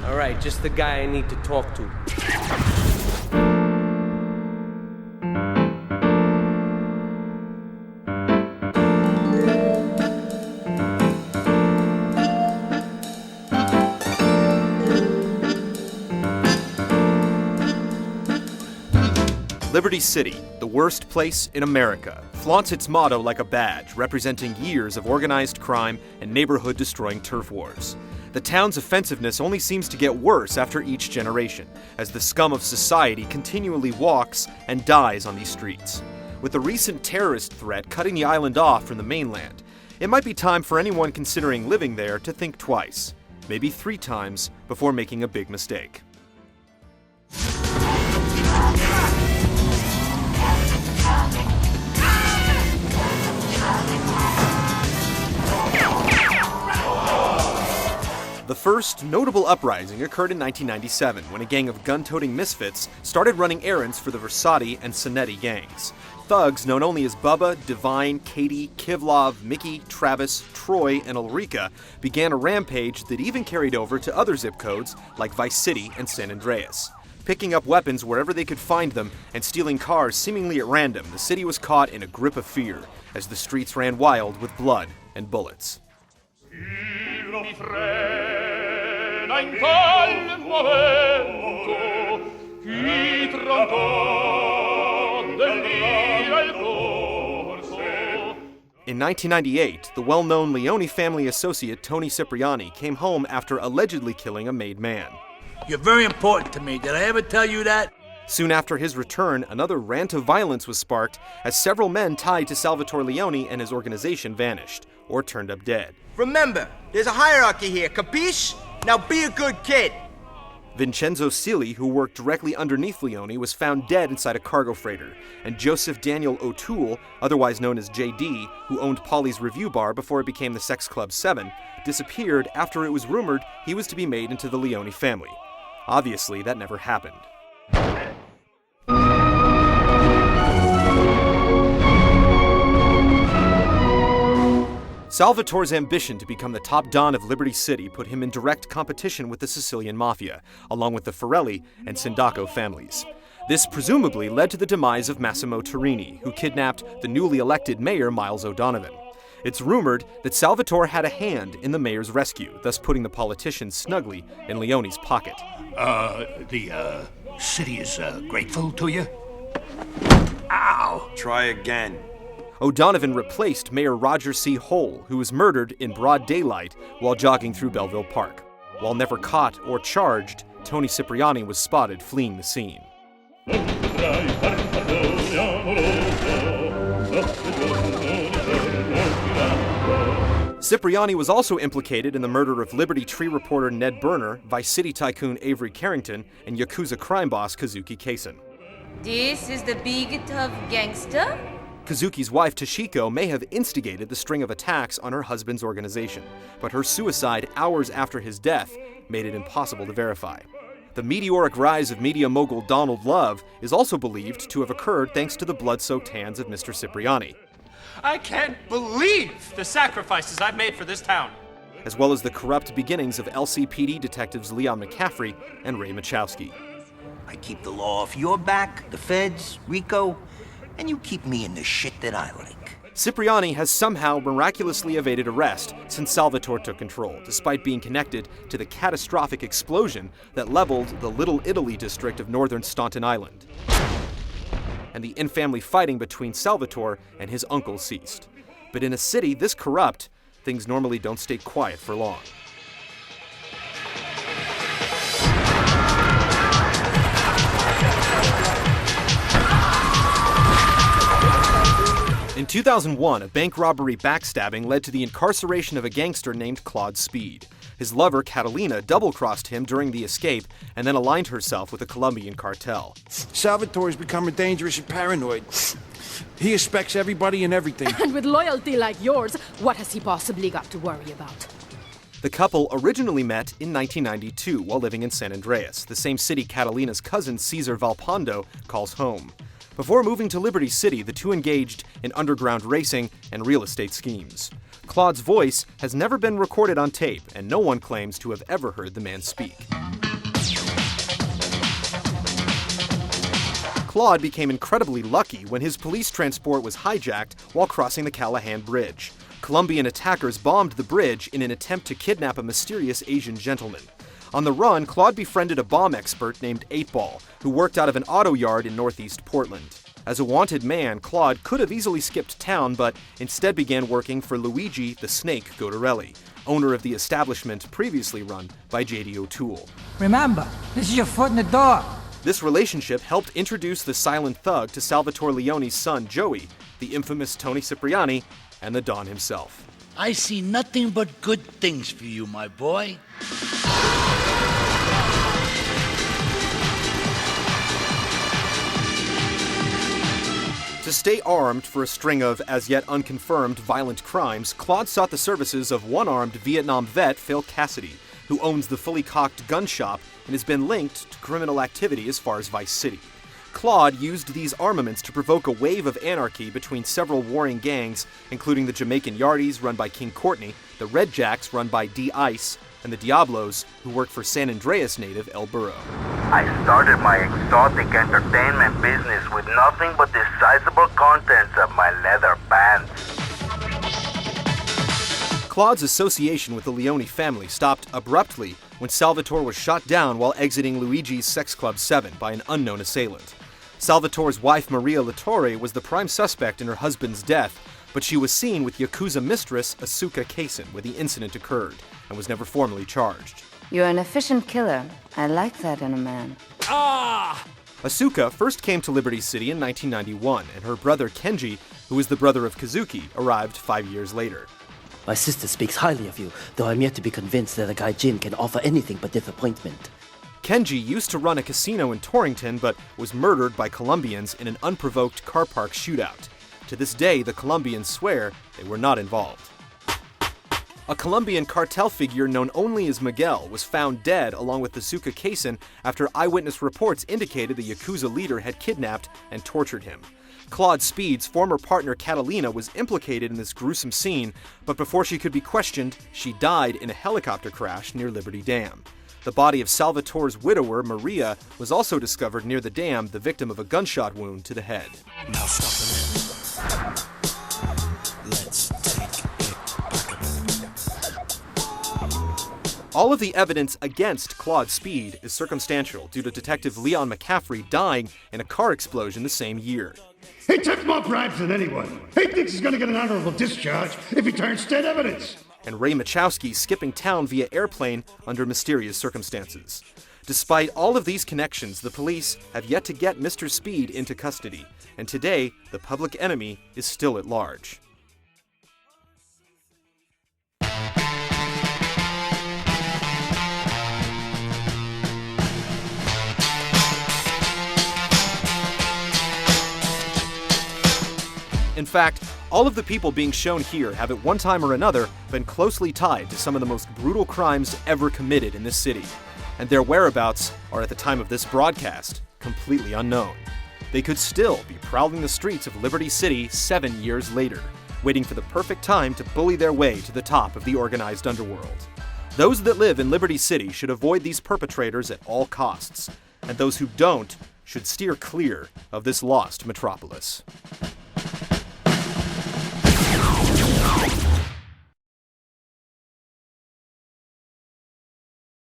All right, just the guy I need to talk to. Liberty City, the worst place in America, flaunts its motto like a badge, representing years of organized crime and neighborhood-destroying turf wars. The town's offensiveness only seems to get worse after each generation, as the scum of society continually walks and dies on these streets. With the recent terrorist threat cutting the island off from the mainland, it might be time for anyone considering living there to think twice, maybe 3 times, before making a big mistake. The first notable uprising occurred in 1997 when a gang of gun-toting misfits started running errands for the Versace and Sonetti gangs. Thugs known only as Bubba, Divine, Katie, Kivlov, Mickey, Travis, Troy, and Ulrika began a rampage that even carried over to other zip codes like Vice City and San Andreas. Picking up weapons wherever they could find them and stealing cars seemingly at random, the city was caught in a grip of fear as the streets ran wild with blood and bullets. In 1998, the well-known Leone family associate Tony Cipriani came home after allegedly killing a made man. You're very important to me. Did I ever tell you that? Soon after his return, another rant of violence was sparked as several men tied to Salvatore Leone and his organization vanished or turned up dead. Remember, there's a hierarchy here, capiche? Now be a good kid. Vincenzo Cili, who worked directly underneath Leone, was found dead inside a cargo freighter, and Joseph Daniel O'Toole, otherwise known as JD, who owned Polly's Review Bar before it became the Sex Club 7, disappeared after it was rumored he was to be made into the Leone family. Obviously, that never happened. Salvatore's ambition to become the top don of Liberty City put him in direct competition with the Sicilian Mafia, along with the Forelli and Sindaco families. This presumably led to the demise of Massimo Turini, who kidnapped the newly elected mayor Miles O'Donovan. It's rumored that Salvatore had a hand in the mayor's rescue, thus putting the politician snugly in Leone's pocket. The city is grateful to you? Ow! Try again. O'Donovan replaced Mayor Roger C. Hole, who was murdered in broad daylight while jogging through Belleville Park. While never caught or charged, Tony Cipriani was spotted fleeing the scene. Cipriani was also implicated in the murder of Liberty Tree reporter Ned Berner, Vice City tycoon Avery Carrington, and Yakuza crime boss Kazuki Kaisen. This is the big tough gangster? Kazuki's wife Toshiko may have instigated the string of attacks on her husband's organization, but her suicide hours after his death made it impossible to verify. The meteoric rise of media mogul Donald Love is also believed to have occurred thanks to the blood-soaked hands of Mr. Cipriani. I can't believe the sacrifices I've made for this town. As well as the corrupt beginnings of LCPD detectives Leon McCaffrey and Ray Machowski. I keep the law off your back, the feds, Rico, and you keep me in the shit that I like. Cipriani has somehow miraculously evaded arrest since Salvatore took control, despite being connected to the catastrophic explosion that leveled the Little Italy district of northern Staunton Island. And the in-family fighting between Salvatore and his uncle ceased. But in a city this corrupt, things normally don't stay quiet for long. In 2001, a bank robbery backstabbing led to the incarceration of a gangster named Claude Speed. His lover, Catalina, double-crossed him during the escape and then aligned herself with a Colombian cartel. Salvatore's becoming dangerous and paranoid. He expects everybody and everything. And with loyalty like yours, what has he possibly got to worry about? The couple originally met in 1992 while living in San Andreas, the same city Catalina's cousin Cesar Valpondo calls home. Before moving to Liberty City, the two engaged in underground racing and real estate schemes. Claude's voice has never been recorded on tape, and no one claims to have ever heard the man speak. Claude became incredibly lucky when his police transport was hijacked while crossing the Callahan Bridge. Colombian attackers bombed the bridge in an attempt to kidnap a mysterious Asian gentleman. On the run, Claude befriended a bomb expert named 8-Ball, who worked out of an auto yard in northeast Portland. As a wanted man, Claude could have easily skipped town, but instead began working for Luigi the Snake Godarelli, owner of the establishment previously run by J.D. O'Toole. Remember, this is your foot in the door. This relationship helped introduce the silent thug to Salvatore Leone's son, Joey, the infamous Tony Cipriani, and the Don himself. I see nothing but good things for you, my boy. To stay armed for a string of, as yet unconfirmed, violent crimes, Claude sought the services of one-armed Vietnam vet Phil Cassidy, who owns the fully cocked gun shop and has been linked to criminal activity as far as Vice City. Claude used these armaments to provoke a wave of anarchy between several warring gangs, including the Jamaican Yardies run by King Courtney, the Red Jacks run by D-Ice, and the Diablos, who work for San Andreas native El Burro. I started my exotic entertainment business with nothing but the sizable contents of my leather pants. Claude's association with the Leone family stopped abruptly when Salvatore was shot down while exiting Luigi's Sex Club 7 by an unknown assailant. Salvatore's wife Maria Latorre was the prime suspect in her husband's death, but she was seen with Yakuza mistress Asuka Kaisen where the incident occurred and was never formally charged. You're an efficient killer. I like that in a man. Asuka first came to Liberty City in 1991, and her brother Kenji, who is the brother of Kazuki, arrived 5 years later. My sister speaks highly of you, though I'm yet to be convinced that a guy Jin can offer anything but disappointment. Kenji used to run a casino in Torrington, but was murdered by Colombians in an unprovoked car park shootout. To this day, the Colombians swear they were not involved. A Colombian cartel figure known only as Miguel was found dead along with Asuka Kaisen after eyewitness reports indicated the Yakuza leader had kidnapped and tortured him. Claude Speed's former partner Catalina was implicated in this gruesome scene, but before she could be questioned, she died in a helicopter crash near Liberty Dam. The body of Salvatore's widower, Maria, was also discovered near the dam, the victim of a gunshot wound to the head. Now stop a minute. Let's take it back. All of the evidence against Claude Speed is circumstantial due to Detective Leon McCaffrey dying in a car explosion the same year. He took more bribes than anyone. He thinks he's going to get an honorable discharge if he turns state evidence. And Ray Machowski skipping town via airplane under mysterious circumstances. Despite all of these connections, the police have yet to get Mr. Speed into custody, and today, the public enemy is still at large. In fact, all of the people being shown here have at one time or another been closely tied to some of the most brutal crimes ever committed in this city, and their whereabouts are at the time of this broadcast completely unknown. They could still be prowling the streets of Liberty City 7 years later, waiting for the perfect time to bully their way to the top of the organized underworld. Those that live in Liberty City should avoid these perpetrators at all costs, and those who don't should steer clear of this lost metropolis.